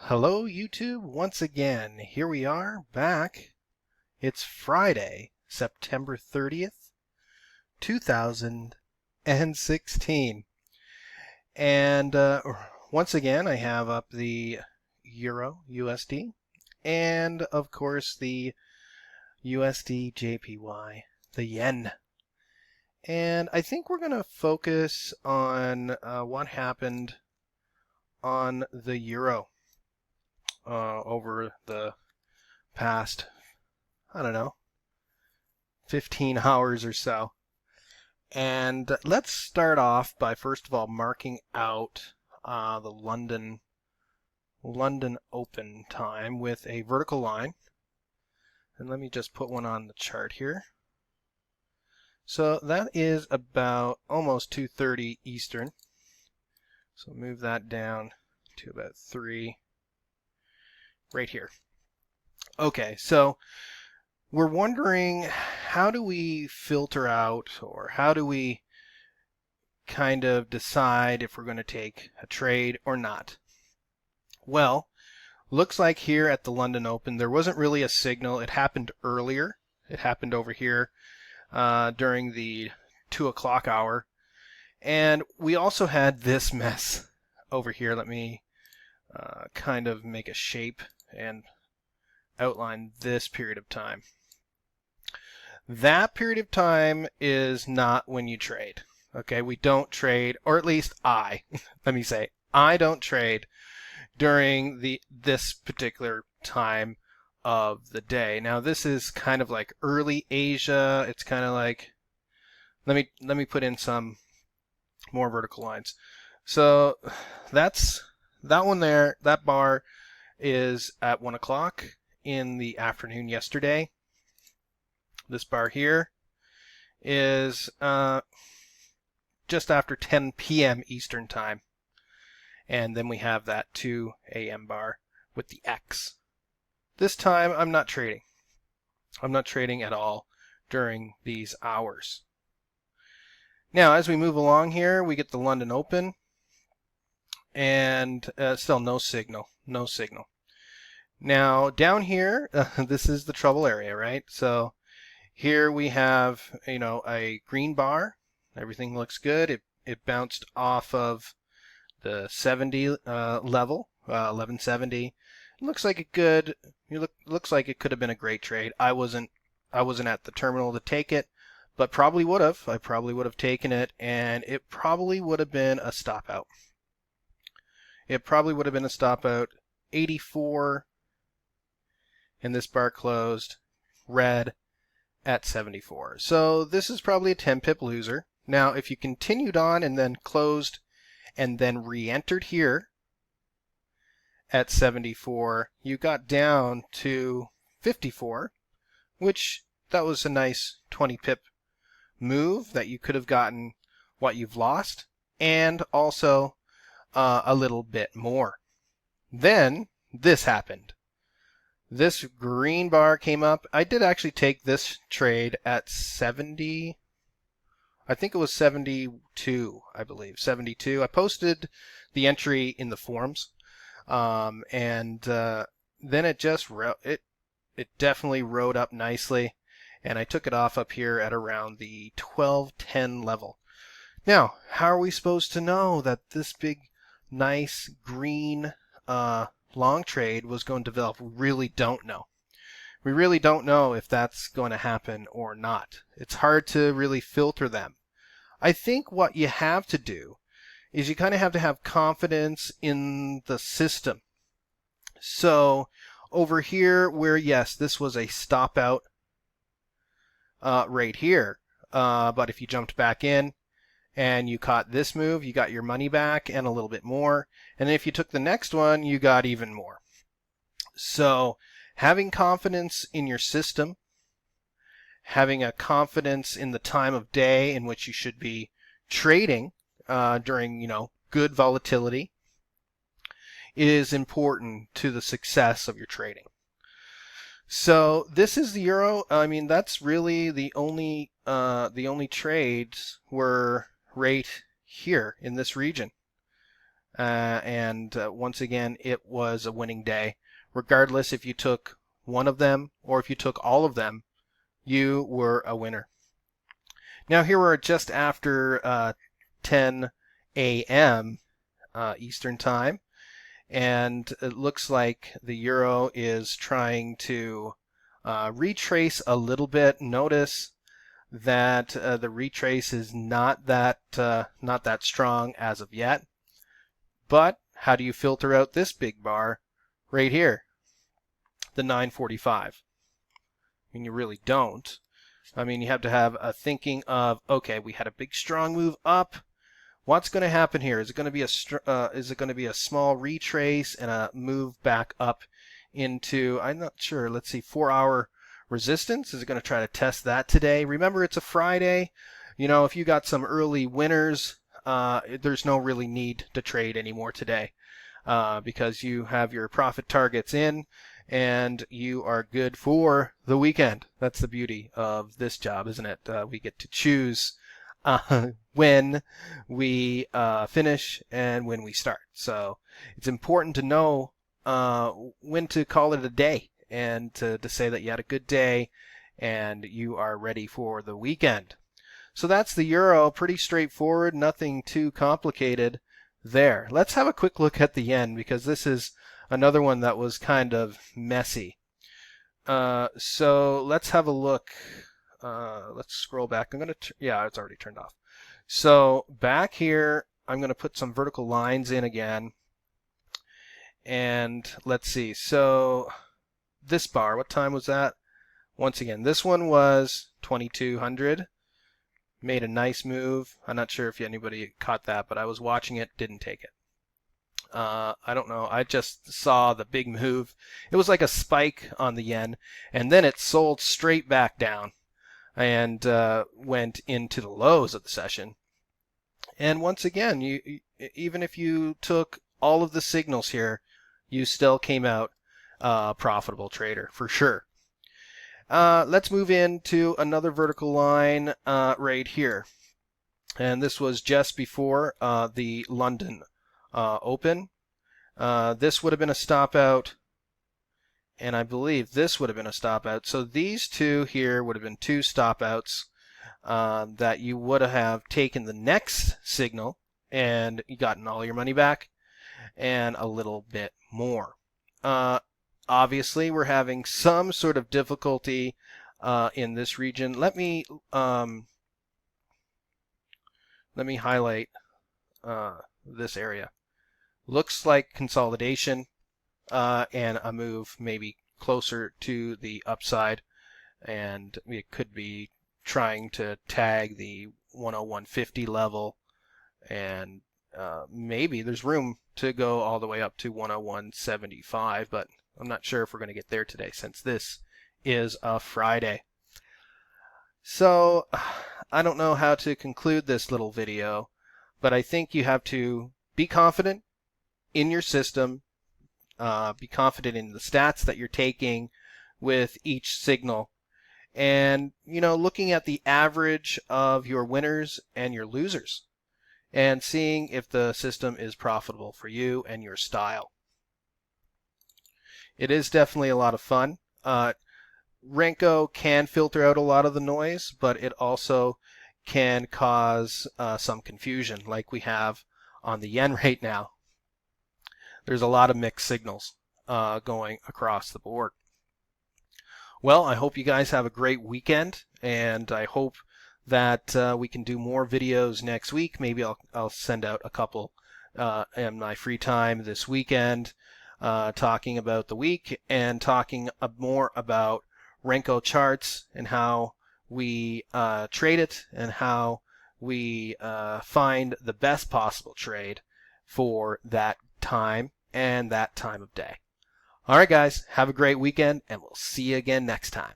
Hello YouTube once again. Here we are back. It's Friday, September 30th, 2016. And once again I have up the Euro USD and of course the USD JPY, the yen. And I think we're going to focus on what happened on the Euro over the past, I don't know, 15 hours or so. And let's start off by first of all marking out the London Open time with a vertical line. And let me just put one on the chart here. So that is about almost 2:30 Eastern. So move that down to about 3 right here. Okay, so we're wondering, how do we filter out, or how do we kind of decide if we're going to take a trade or not? Well, looks like here at the London Open there wasn't really a signal. It happened earlier. It happened over here during the 2 o'clock hour. And we also had this mess over here. Let me kind of make a shape and outline this period of time. That period of time is not when you trade. Okay, we don't trade, or at least I don't trade during this particular time of the day. Now this is kind of like early Asia. It's kind of like, let me put in some more vertical lines. So that's that one there. That bar is at 1 o'clock in the afternoon yesterday. This bar here is just after 10 p.m. Eastern time. And then we have that 2 a.m. bar with the X. This time I'm not trading. I'm not trading at all during these hours. Now as we move along here, we get the London Open. And still no signal. No signal. Now down here, this is the trouble area, right? So here we have, a green bar. Everything looks good. It bounced off of the 70 level, 1170. It looks like looks like it could have been a great trade. I wasn't at the terminal to take it, but probably would have. I probably would have taken it, and it probably would have been a stop out. It probably would have been a stop out. 84, and this bar closed red at 74. So this is probably a 10 pip loser. Now if you continued on and then closed and then re-entered here at 74, you got down to 54, which that was a nice 20 pip move that you could have gotten what you've lost, and also a little bit more. Then this happened. This green bar came up. I did actually take this trade at 70. I think it was 72, I believe. 72. I posted the entry in the forums. And then it just it definitely rode up nicely. And I took it off up here at around the 1210 level. Now, how are we supposed to know that this big, nice green long trade was going to develop? We really don't know. We really don't know if that's going to happen or not. It's hard to really filter them. I think what you have to do is you kind of have to have confidence in the system. So over here where, yes, this was a stop out right here, but if you jumped back in and you caught this move, you got your money back and a little bit more. And if you took the next one, you got even more. So having confidence in your system, having a confidence in the time of day in which you should be trading during, good volatility is important to the success of your trading. So this is the euro. I mean, that's really the only trades were right here in this region and once again, it was a winning day. Regardless if you took one of them or if you took all of them, you were a winner. Now here we're just after 10 a.m. Eastern Time, and it looks like the euro is trying to retrace a little bit. Notice that the retrace is not that strong as of yet. But how do you filter out this big bar right here, the 945? I mean, you really don't. I mean, you have to have a thinking of, okay, we had a big strong move up. What's going to happen here? Is it going to be a small retrace and a move back up into, I'm not sure, let's see, 4-hour resistance? Is it going to try to test that today? Remember, it's a Friday. You know, if you got some early winners, there's no really need to trade anymore today because you have your profit targets in and you are good for the weekend. That's the beauty of this job, isn't it? We get to choose when we finish and when we start. So it's important to know when to call it a day and to say that you had a good day and you are ready for the weekend. So that's the euro. Pretty straightforward, nothing too complicated there. Let's have a quick look at the yen because this is another one that was kind of messy. So let's have a look. Let's scroll back. Yeah, it's already turned off. So back here, I'm going to put some vertical lines in again. And let's see. So this bar, what time was that? Once again, this one was 2200. Made a nice move. I'm not sure if anybody caught that, but I was watching it, didn't take it. I don't know. I just saw the big move. It was like a spike on the yen, and then it sold straight back down and went into the lows of the session. And once again, even if you took all of the signals here, you still came out a profitable trader for sure. Let's move into another vertical line right here. And this was just before the London Open. This would have been a stop out, and I believe this would have been a stop out. So these two here would have been two stop outs that you would have taken the next signal and gotten all your money back and a little bit more. Obviously, we're having some sort of difficulty in this region. Let me highlight this area. Looks like consolidation and a move maybe closer to the upside, and it could be trying to tag the 101.50 level, and maybe there's room to go all the way up to 101.75, but I'm not sure if we're going to get there today since this is a Friday. So I don't know how to conclude this little video, but I think you have to be confident in your system, be confident in the stats that you're taking with each signal, and looking at the average of your winners and your losers and seeing if the system is profitable for you and your style. It is definitely a lot of fun. Renko can filter out a lot of the noise, but it also can cause some confusion like we have on the yen right now. There's a lot of mixed signals going across the board. Well, I hope you guys have a great weekend, and I hope that we can do more videos next week. Maybe I'll send out a couple in my free time this weekend, talking about the week and talking more about Renko charts and how we trade it and how we find the best possible trade for that time and that time of day. All right, guys, have a great weekend, and we'll see you again next time.